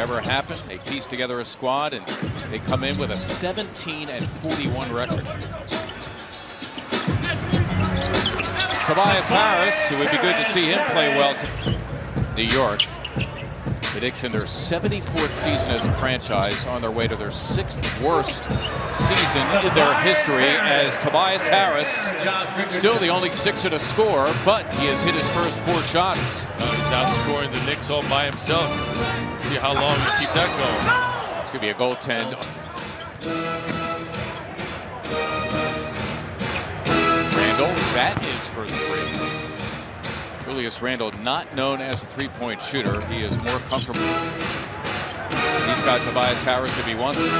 Whatever happened, they pieced together a squad and they come in with a 17-41 record. Tobias Harris, it would be good to see him play well. New York. The Knicks in their 74th season as a franchise, on their way to their 6th worst season in their history, as Tobias Harris, still the only Sixer to score, but he has hit his first 4 shots. He's outscoring the Knicks all by himself. See how long you keep that going. It's going to be a goaltend. Randle, that is for 3. Julius Randle, not known as a three-point shooter. He is more comfortable. He's got Tobias Harris if he wants it.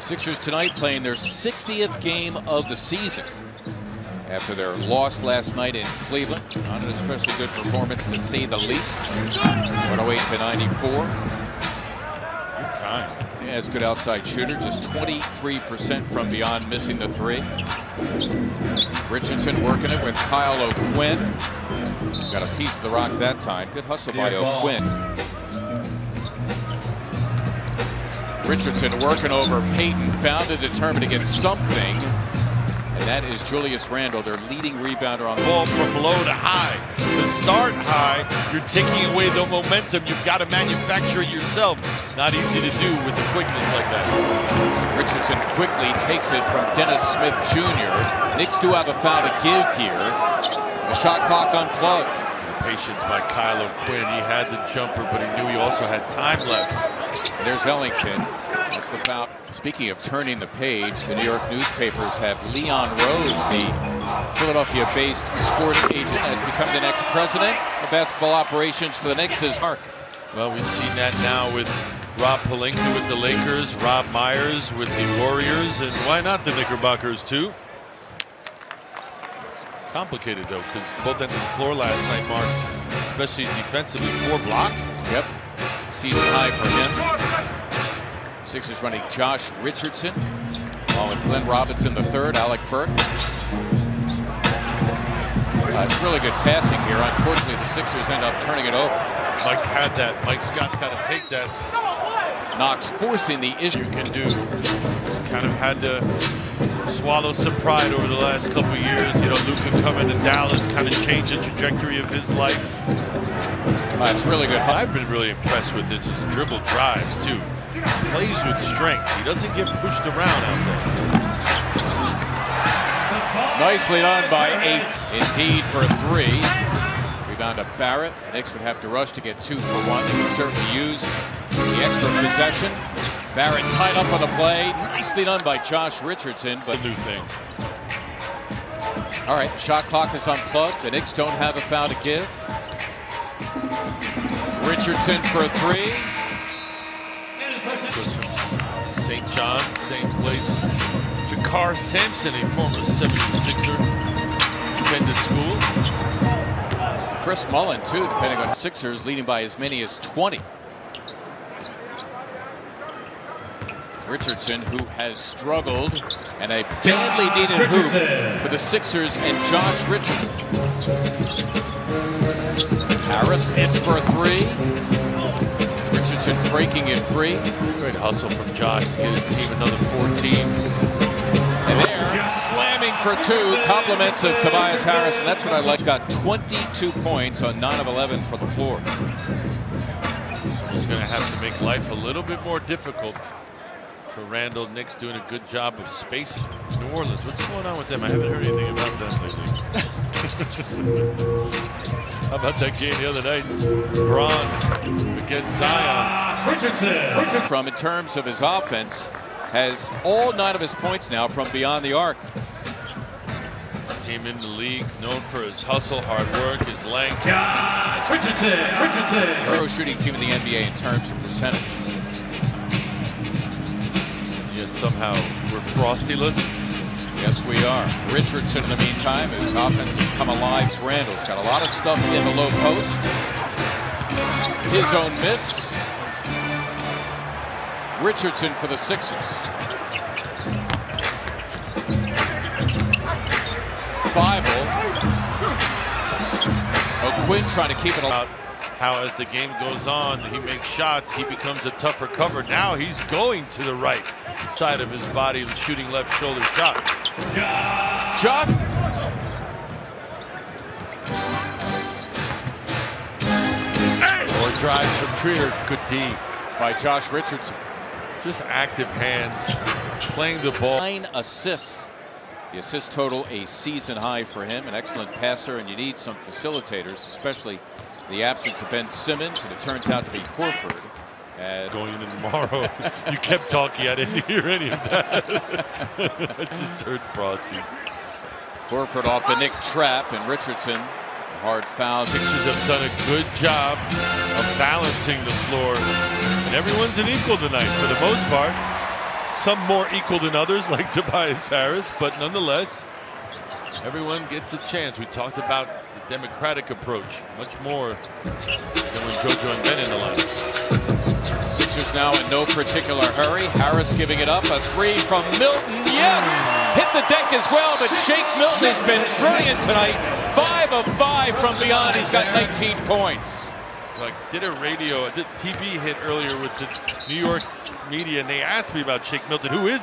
Sixers tonight playing their 60th game of the season after their loss last night in Cleveland. Not an especially good performance, to say the least. 108-94. As good outside shooter, just 23% from beyond, missing the 3. Richardson working it with Kyle O'Quinn. Got a piece of the rock that time. Good hustle by O'Quinn. Richardson working over Payton, found and determined to get something. And that is Julius Randle, their leading rebounder on the ball from low to high. To start high, you're taking away the momentum. You've got to manufacture it yourself. Not easy to do with the quickness like that. Richardson quickly takes it from Dennis Smith Jr. Knicks do have a foul to give here. The shot clock unplugged. Patience by Kyle O'Quinn. He had the jumper, but he knew he also had time left. There's Ellington. That's the foul. Speaking of turning the page, the New York newspapers have Leon Rose, the Philadelphia-based sports agent, has become the next president of basketball operations for the Knicks. As Mark. Well, we've seen that now with Rob Pelinka with the Lakers, Rob Myers with the Warriors, and why not the Knickerbockers too? Complicated though, because both ends of the floor last night, Mark, especially defensively, 4 blocks. Yep, season high for him. Sixers running Josh Richardson, along with Glenn Robinson III, Alec Burke. It's really good passing here. Unfortunately, the Sixers end up turning it over. Mike had that. Mike Scott's got to take that. Knox forcing the issue. You can do. Just kind of had to swallow some pride over the last couple of years. You know, Luka coming to Dallas kind of changed the trajectory of his life. It's really good. I've been really impressed with his dribble drives too. He plays with strength. He doesn't get pushed around out there. Nicely done by 8. Indeed for 3. Rebound to Barrett. The Knicks would have to rush to get 2 for 1. They would certainly use the extra possession. Barrett tied up on the play. Nicely done by Josh Richardson. But a new thing. All right, shot clock is unplugged. The Knicks don't have a foul to give. Richardson for 3. Goes from St. John's, same place. Jakar Sampson, a former 76er, attended school. Chris Mullen, too, depending on Sixers, leading by as many as 20. Richardson, who has struggled, and a badly needed hoop for the Sixers and Josh Richardson. Harris hits for 3. Richardson breaking it free. Great hustle from Josh to get his team another 14. And there, slamming for 2, compliments of Tobias Harris, and that's what I like. He's got 22 points on 9 of 11 for the floor. He's going to have to make life a little bit more difficult for Randle. Knicks doing a good job of spacing. New Orleans, what's going on with them? I haven't heard anything about them lately. How about that game the other night? Braun against Zion. Richardson. From in terms of his offense, has all 9 of his points now from beyond the arc. Came in the league known for his hustle, hard work, his length. Richardson. Pro shooting team in the NBA in terms of percentage. Yet somehow we're frostyless. Yes, we are. Richardson, in the meantime, his offense has come alive. Randle's got a lot of stuff in the low post. His own miss. Richardson for the Sixers. 5-0. Quinn trying to keep it alive. How as the game goes on, he makes shots, he becomes a tougher cover. Now he's going to the right side of his body, shooting left shoulder shot. Josh. Or drives from Trier. Good D By Josh Richardson. Just active hands, playing the ball. 9 assists. The assist total a season high for him. An excellent passer, and you need some facilitators, especially the absence of Ben Simmons, and it turns out to be Horford. Going into tomorrow, you kept talking. I didn't hear any of that. I just heard Frosty. Horford off the Knick trap, and Richardson, hard foul. Sixers have done a good job of balancing the floor, and everyone's an equal tonight for the most part. Some more equal than others, like Tobias Harris, but nonetheless, everyone gets a chance. We talked about the democratic approach, much more than when JoJo and Ben in the lineup. Sixers now in no particular hurry. Harris giving it up. A three from Milton. Yes! Hit the deck as well, but Shake Milton has been brilliant tonight. 5 of 5 from beyond. He's got 19 points. Like, did a TV hit earlier with the New York media, and they asked me about Shake Milton. Who is